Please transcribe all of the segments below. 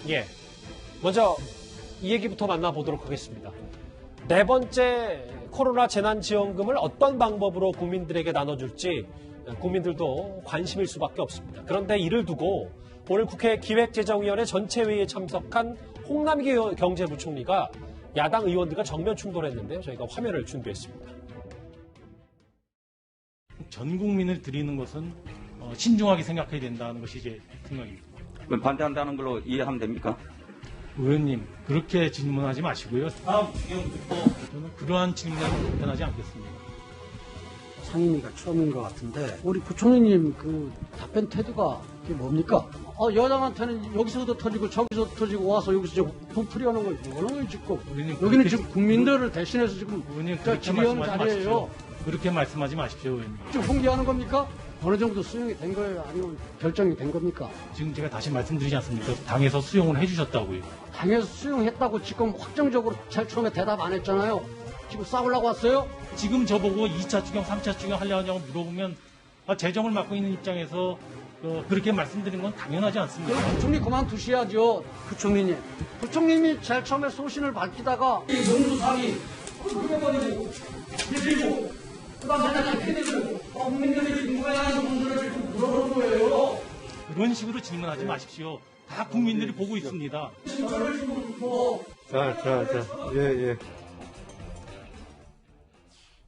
예. 먼저 이 얘기부터 만나보도록 하겠습니다. 네 번째 코로나 재난지원금을 어떤 방법으로 국민들에게 나눠줄지 국민들도 관심일 수밖에 없습니다. 그런데 이를 두고 오늘 국회 기획재정위원회 전체회의에 참석한 홍남기 경제부총리가 야당 의원들과 정면 충돌했는데요. 저희가 화면을 준비했습니다. 전 국민을 드리는 것은 신중하게 생각해야 된다는 것이 제 생각입니다. 그럼 반대한다는 걸로 이해하면 됩니까? 의원님, 그렇게 질문하지 마시고요. 다음 주경부터 저는 그러한 질문에 답변하지 않겠습니다. 상임위가 처음인 것 같은데 우리 부총리님 그 답변 태도가 그게 뭡니까? 여당한테는 여기서도 터지고 저기서도 터지고 와서 여기서 부풀이하는 거 이거는 짓고 여기는 지금 국민들을 대신해서 지금 질의하는 자리예요. 그렇게 말씀하지 마십시오, 의원님. 지금 홍보하는 겁니까? 어느 정도 수용이 된 거예요? 아니면 결정이 된 겁니까? 지금 제가 다시 말씀드리지 않습니까? 당에서 수용을 해주셨다고요. 당에서 수용했다고 지금 확정적으로 제일 처음에 대답 안 했잖아요. 지금 싸우려고 왔어요? 지금 저보고 2차 추경, 3차 추경 하려냐고 물어보면 재정을 맡고 있는 입장에서 그렇게 말씀드린 건 당연하지 않습니다. 부총리 그만두셔야죠. 부총리님. 부총리님이 제일 처음에 소신을 밝히다가 이 농수상이 끊어버리고 밀리고 그다음에 피디들 국민들이 궁금해하는 분들을 물어보는 거예요. 그런 식으로 질문하지 마십시오. 다 국민들이 보고 있습니다. 예.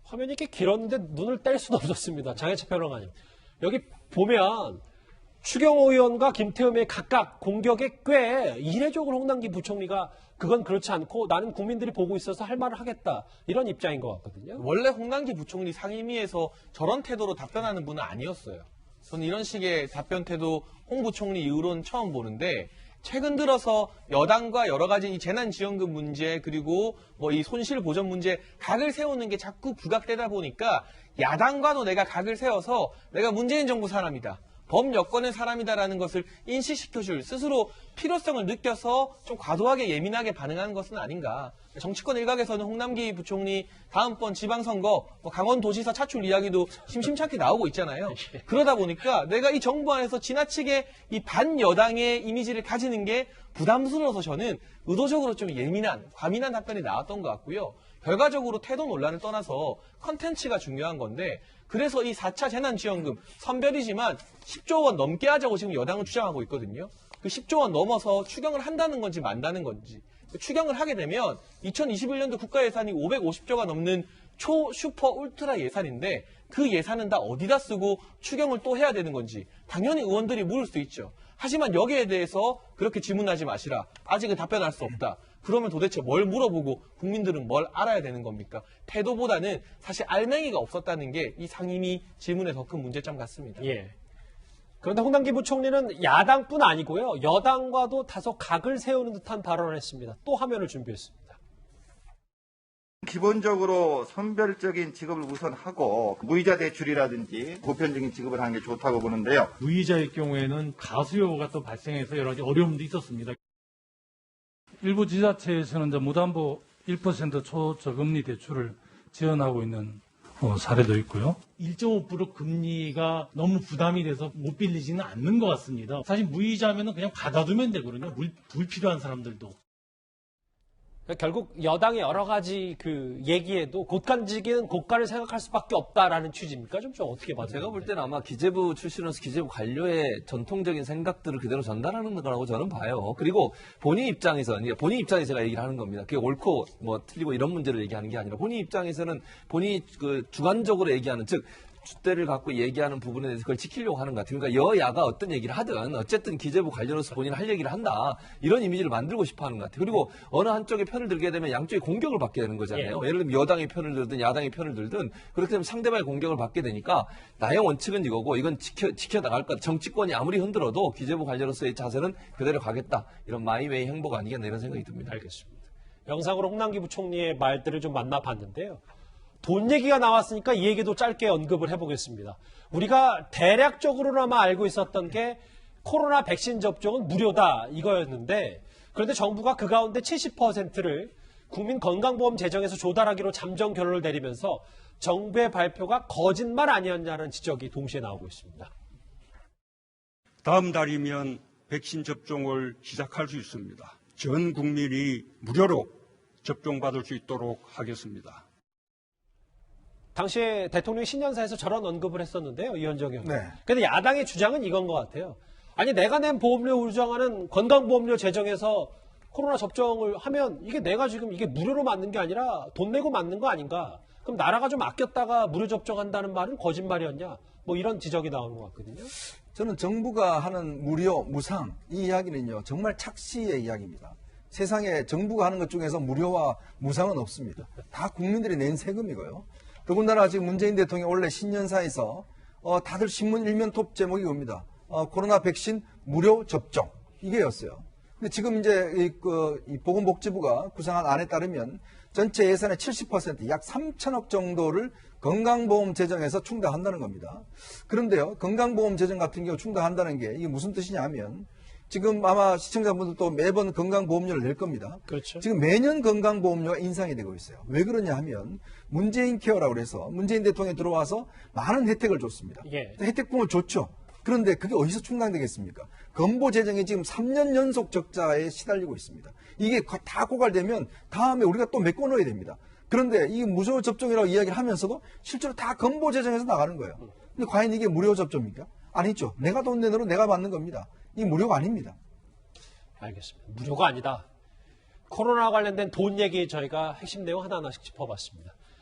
화면이 이렇게 길었는데 눈을 뗄 수는 없었습니다. 장혜철 평론가님. 여기 보면 추경호 의원과 김태흠 의원이 각각 공격에 꽤 이례적으로 홍남기 부총리가 그건 그렇지 않고 나는 국민들이 보고 있어서 할 말을 하겠다. 이런 입장인 것 같거든요. 원래 홍남기 부총리 상임위에서 저런 태도로 답변하는 분은 아니었어요. 저는 이런 식의 답변 태도 홍 부총리 이후로는 처음 보는데 최근 들어서 여당과 여러 가지 이 재난지원금 문제 그리고 뭐 이 손실 보전 문제 각을 세우는 게 자꾸 부각되다 보니까 야당과도 내가 각을 세워서 내가 문재인 정부 사람이다. 범여권의 사람이다라는 것을 인식시켜줄 스스로 필요성을 느껴서 좀 과도하게 예민하게 반응하는 것은 아닌가. 정치권 일각에서는 홍남기 부총리 다음번 지방선거 강원도지사 차출 이야기도 심심찮게 나오고 있잖아요. 그러다 보니까 내가 이 정부 안에서 지나치게 이 반여당의 이미지를 가지는 게 부담스러워서 저는 의도적으로 좀 예민한, 과민한 답변이 나왔던 것 같고요. 결과적으로 태도 논란을 떠나서 컨텐츠가 중요한 건데 그래서 이 4차 재난지원금 선별이지만 10조 원 넘게 하자고 지금 여당은 주장하고 있거든요. 그 10조 원 넘어서 추경을 한다는 건지 만다는 건지. 추경을 하게 되면 2021년도 국가 예산이 550조가 넘는 초 슈퍼 울트라 예산인데 그 예산은 다 어디다 쓰고 추경을 또 해야 되는 건지 당연히 의원들이 물을 수 있죠. 하지만 여기에 대해서 그렇게 질문하지 마시라. 아직은 답변할 수 없다. 그러면 도대체 뭘 물어보고 국민들은 뭘 알아야 되는 겁니까? 태도보다는 사실 알맹이가 없었다는 게 이 상임위 질문의 더 큰 문제점 같습니다. 예. 그런데 홍남기 부총리는 야당뿐 아니고요. 여당과도 다소 각을 세우는 듯한 발언을 했습니다. 또 화면을 준비했습니다. 기본적으로 선별적인 지급을 우선하고 무이자 대출이라든지 보편적인 지급을 하는 게 좋다고 보는데요. 무이자의 경우에는 가수요가 또 발생해서 여러 가지 어려움도 있었습니다. 일부 지자체에서는 이제 무담보 1% 초저금리 대출을 지원하고 있는 사례도 있고요. 1.5% 금리가 너무 부담이 돼서 못 빌리지는 않는 것 같습니다. 사실 무이자면은 그냥 받아두면 되거든요. 불필요한 사람들도. 결국 여당의 여러 가지 그 얘기에도 곳간지기는 고가를 생각할 수밖에 없다라는 취지입니까? 좀 어떻게 봐요? 제가 볼 때는 아마 기재부 출신으로서 기재부 관료의 전통적인 생각들을 그대로 전달하는 거라고 저는 봐요. 그리고 본인 입장에서 제가 얘기를 하는 겁니다. 그게 옳고 뭐 틀리고 이런 문제를 얘기하는 게 아니라 본인 입장에서는 본인이 그 주관적으로 얘기하는 즉 줏대를 갖고 얘기하는 부분에 대해서 그걸 지키려고 하는 것 같아요. 그러니까 여야가 어떤 얘기를 하든 어쨌든 기재부 관료로서 본인은 할 얘기를 한다. 이런 이미지를 만들고 싶어 하는 것 같아요. 그리고 어느 한쪽의 편을 들게 되면 양쪽이 공격을 받게 되는 거잖아요. 예를 들면 여당의 편을 들든 야당의 편을 들든 그렇게 되면 상대방의 공격을 받게 되니까 나의 원칙은 이거고 이건 지켜나갈 것 같다. 정치권이 아무리 흔들어도 기재부 관료로서의 자세는 그대로 가겠다. 이런 마이웨이 행보가 아니겠나 이런 생각이 듭니다. 알겠습니다. 영상으로 홍남기 부총리의 말들을 좀 만나봤는데요. 돈 얘기가 나왔으니까 이 얘기도 짧게 언급을 해보겠습니다. 우리가 대략적으로나마 알고 있었던 게 코로나 백신 접종은 무료다 이거였는데 그런데 정부가 그 가운데 70%를 국민건강보험 재정에서 조달하기로 잠정 결론을 내리면서 정부의 발표가 거짓말 아니었냐는 지적이 동시에 나오고 있습니다. 다음 달이면 백신 접종을 시작할 수 있습니다. 전 국민이 무료로 접종받을 수 있도록 하겠습니다. 당시에 대통령이 신년사에서 저런 언급을 했었는데요, 이현정 의원. 네. 근데 야당의 주장은 이건 것 같아요. 아니, 내가 낸 보험료 우정하는 건강보험료 제정해서 코로나 접종을 하면 이게 내가 지금 이게 무료로 맞는 게 아니라 돈 내고 맞는 거 아닌가? 그럼 나라가 좀 아꼈다가 무료 접종한다는 말은 거짓말이었냐? 뭐 이런 지적이 나오는 것 같거든요. 저는 정부가 하는 무료, 무상 이 이야기는요 정말 착시의 이야기입니다. 세상에 정부가 하는 것 중에서 무료와 무상은 없습니다. 다 국민들이 낸 세금이고요. 더군다나 지금 문재인 대통령이 원래 신년사에서 다들 신문 일면 톱 제목이 옵니다. 코로나 백신 무료 접종 이게였어요. 근데 지금 이제 이 보건복지부가 구상한 안에 따르면 전체 예산의 70% 약 3천억 정도를 건강보험 재정에서 충당한다는 겁니다. 그런데요, 건강보험 재정 같은 경우 충당한다는 게 이게 무슨 뜻이냐 하면 지금 아마 시청자분들도 매번 건강보험료를 낼 겁니다. 그렇죠. 지금 매년 건강보험료가 인상이 되고 있어요. 왜 그러냐 하면 문재인 케어라고 해서 문재인 대통령이 들어와서 많은 혜택을 줬습니다. 예. 혜택금을 줬죠. 그런데 그게 어디서 충당되겠습니까? 건보 재정이 지금 3년 연속 적자에 시달리고 있습니다. 이게 다 고갈되면 다음에 우리가 또 메꿔넣어야 됩니다. 그런데 이 무료 접종이라고 이야기를 하면서도 실제로 다 건보 재정에서 나가는 거예요. 근데 과연 이게 무료 접종입니까? 아니죠. 내가 돈 내놓으로 내가 받는 겁니다. 이 무료가 아닙니다. 알겠습니다. 무료가 아니다. 코로나 관련된 돈 얘기 저희가 핵심 내용 하나하나씩 짚어봤습니다.